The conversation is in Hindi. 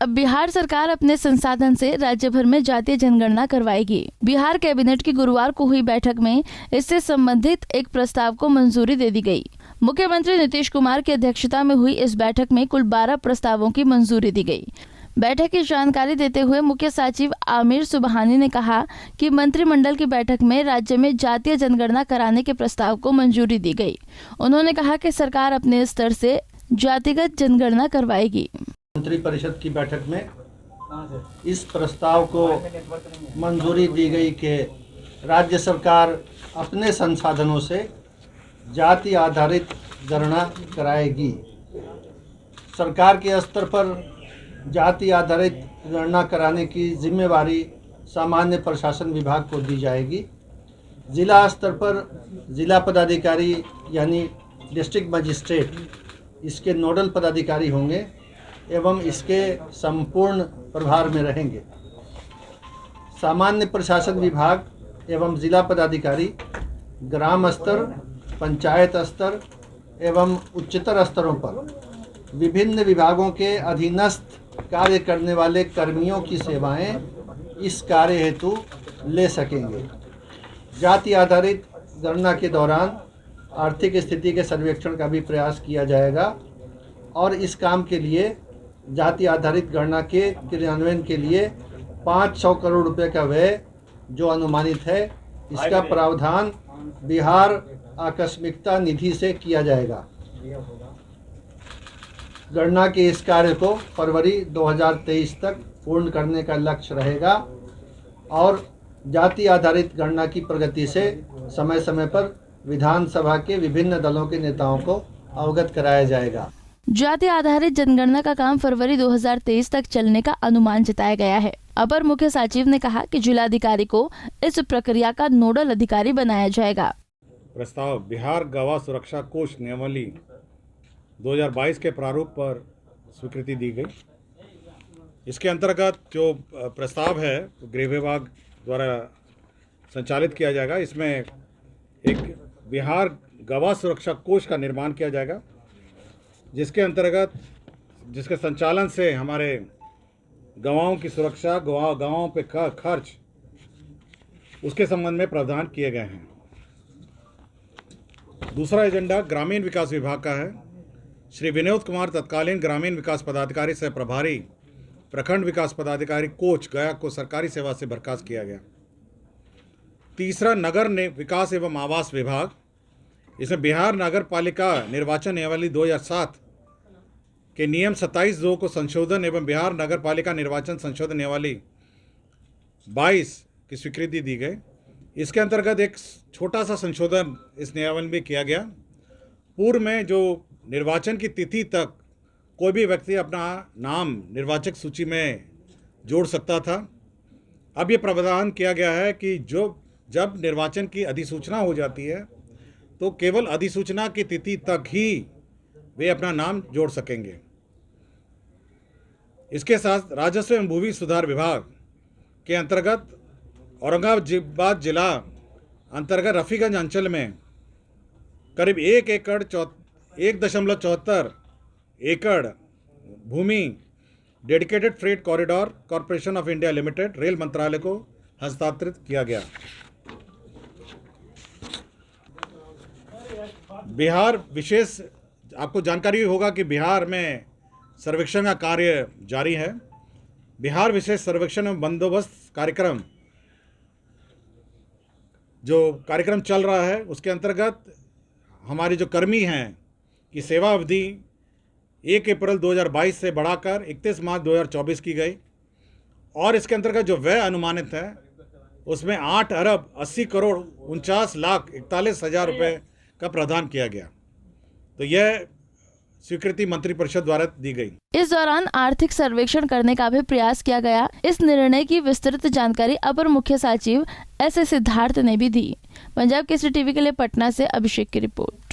अब बिहार सरकार अपने संसाधन से राज्य भर में जातीय जनगणना करवाएगी। बिहार कैबिनेट की गुरुवार को हुई बैठक में इससे संबंधित एक प्रस्ताव को मंजूरी दे दी गई। मुख्यमंत्री नीतीश कुमार की अध्यक्षता में हुई इस बैठक में कुल 12 प्रस्तावों की मंजूरी दी गई। बैठक की जानकारी देते हुए मुख्य सचिव आमिर सुबहानी ने कहा कि मंत्रिमंडल की बैठक में राज्य में जातीय जनगणना कराने के प्रस्ताव को मंजूरी दी गई। उन्होंने कहा कि सरकार अपने स्तर से जातिगत जनगणना करवाएगी। मंत्रिपरिषद की बैठक में इस प्रस्ताव को मंजूरी दी गई कि राज्य सरकार अपने संसाधनों से जाति आधारित गणना कराएगी। सरकार के स्तर पर जाति आधारित गणना कराने की जिम्मेवारी सामान्य प्रशासन विभाग को दी जाएगी। जिला स्तर पर जिला पदाधिकारी यानी डिस्ट्रिक्ट मजिस्ट्रेट इसके नोडल पदाधिकारी होंगे एवं इसके संपूर्ण प्रभार में रहेंगे। सामान्य प्रशासन विभाग एवं जिला पदाधिकारी ग्राम स्तर, पंचायत स्तर एवं उच्चतर स्तरों पर विभिन्न विभागों के अधीनस्थ कार्य करने वाले कर्मियों की सेवाएं इस कार्य हेतु ले सकेंगे। जाति आधारित गणना के दौरान आर्थिक स्थिति के सर्वेक्षण का भी प्रयास किया जाएगा और इस काम के लिए जाति आधारित गणना के क्रियान्वयन के लिए 500 करोड़ रुपए का व्यय जो अनुमानित है, इसका प्रावधान बिहार आकस्मिकता निधि से किया जाएगा। गणना के इस कार्य को फरवरी 2023 तक पूर्ण करने का लक्ष्य रहेगा और जाति आधारित गणना की प्रगति से समय समय पर विधानसभा के विभिन्न दलों के नेताओं को अवगत कराया जाएगा। जाति आधारित जनगणना का काम फरवरी 2023 तक चलने का अनुमान जताया गया है। अपर मुख्य सचिव ने कहा कि जिलाधिकारी को इस प्रक्रिया का नोडल अधिकारी बनाया जाएगा। प्रस्ताव बिहार गवाह सुरक्षा कोष नियमावली 2022 के प्रारूप पर स्वीकृति दी गई। इसके अंतर्गत जो प्रस्ताव है गृह विभाग द्वारा संचालित किया जाएगा। इसमें एक बिहार गवाह सुरक्षा कोष का निर्माण किया जाएगा, जिसके संचालन से हमारे गवाहों की सुरक्षा, गवाहों पे खर्च, उसके संबंध में प्रावधान किए गए हैं। दूसरा एजेंडा ग्रामीण विकास विभाग का है। श्री विनोद कुमार तत्कालीन ग्रामीण विकास पदाधिकारी से प्रभारी प्रखंड विकास पदाधिकारी कोच गया को सरकारी सेवा से बर्खास्त किया गया। तीसरा नगर विकास एवं आवास विभाग, इसमें बिहार नगर पालिका निर्वाचन नियमावली 2007 के नियम 27(2) को संशोधन एवं बिहार नगर पालिका निर्वाचन संशोधन नियमावली 22 की स्वीकृति दी गई। इसके अंतर्गत एक छोटा सा संशोधन इस नियमावली में किया गया। पूर्व में जो निर्वाचन की तिथि तक कोई भी व्यक्ति अपना नाम निर्वाचक सूची में जोड़ सकता था। अब ये प्रावधान किया गया है कि जब निर्वाचन की अधिसूचना हो जाती है तो केवल अधिसूचना की तिथि तक ही वे अपना नाम जोड़ सकेंगे। इसके साथ राजस्व एवं भूमि सुधार विभाग के अंतर्गत औरंगाबाद जिला अंतर्गत रफीगंज अंचल में करीब 1.74 एकड़ भूमि dedicated freight corridor corporation of India limited rail मंत्रालय को हस्तांतरित किया गया। बिहार विशेष, आपको जानकारी होगा कि बिहार में सर्वेक्षण का कार्य जारी है। बिहार विशेष सर्वेक्षण एवं बंदोबस्त कार्यक्रम जो कार्यक्रम चल रहा है, उसके अंतर्गत हमारे जो कर्मी हैं की सेवा अवधि 1 अप्रैल 2022 से बढ़ाकर 31 मार्च 2024 की गई और इसके अंतर्गत जो व्यय अनुमानित है उसमें 8 अरब 80 करोड़ 49 लाख 41 हजार रुपये का प्रावधान किया गया। तो यह स्वीकृति मंत्रिपरिषद द्वारा दी गई। इस दौरान आर्थिक सर्वेक्षण करने का भी प्रयास किया गया। इस निर्णय की विस्तृत जानकारी अपर मुख्य सचिव एस सिद्धार्थ ने भी दी। पंजाब केसरी टीवी के लिए पटना से अभिषेक की रिपोर्ट।